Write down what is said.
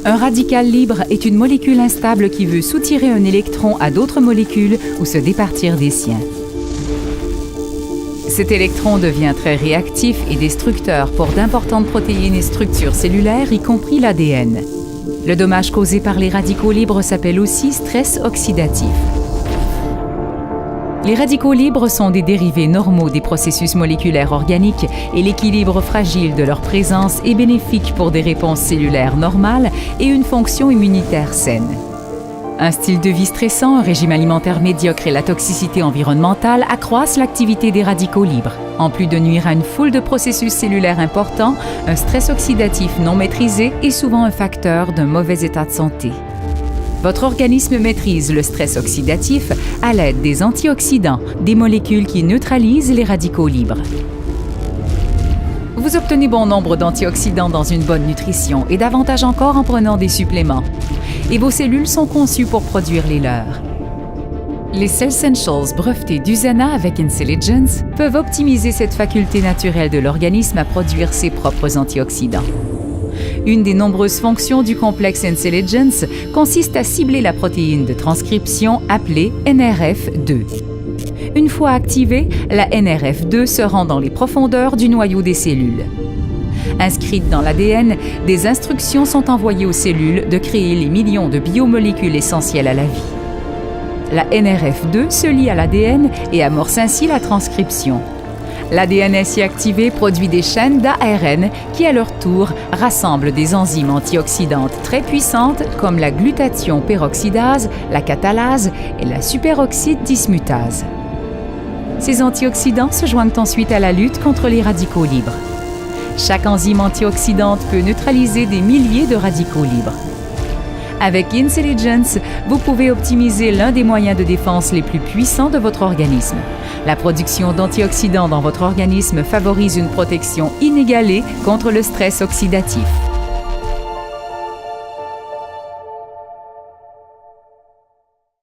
Un radical libre est une molécule instable qui veut soutirer un électron à d'autres molécules ou se départir des siens. Cet électron devient très réactif et destructeur pour d'importantes protéines et structures cellulaires, y compris l'ADN. Le dommage causé par les radicaux libres s'appelle aussi stress oxydatif. Les radicaux libres sont des dérivés normaux des processus moléculaires organiques et l'équilibre fragile de leur présence est bénéfique pour des réponses cellulaires normales et une fonction immunitaire saine. Un style de vie stressant, un régime alimentaire médiocre et la toxicité environnementale accroissent l'activité des radicaux libres. En plus de nuire à une foule de processus cellulaires importants, un stress oxydatif non maîtrisé est souvent un facteur d'un mauvais état de santé. Votre organisme maîtrise le stress oxydatif à l'aide des antioxydants, des molécules qui neutralisent les radicaux libres. Vous obtenez bon nombre d'antioxydants dans une bonne nutrition et davantage encore en prenant des suppléments. Et vos cellules sont conçues pour produire les leurs. Les Cellsentials brevetés d'Usana avec Intelligence peuvent optimiser cette faculté naturelle de l'organisme à produire ses propres antioxydants. Une des nombreuses fonctions du complexe Intelligence consiste à cibler la protéine de transcription appelée NRF2. Une fois activée, la NRF2 se rend dans les profondeurs du noyau des cellules. Inscrites dans l'ADN, des instructions sont envoyées aux cellules de créer les millions de biomolécules essentielles à la vie. La NRF2 se lie à l'ADN et amorce ainsi la transcription. L'ADN ainsi activé produit des chaînes d'ARN qui, à leur tour, rassemblent des enzymes antioxydantes très puissantes comme la glutathion peroxydase, la catalase et la superoxyde dismutase. Ces antioxydants se joignent ensuite à la lutte contre les radicaux libres. Chaque enzyme antioxydante peut neutraliser des milliers de radicaux libres. Avec Intelligence, vous pouvez optimiser l'un des moyens de défense les plus puissants de votre organisme. La production d'antioxydants dans votre organisme favorise une protection inégalée contre le stress oxydatif.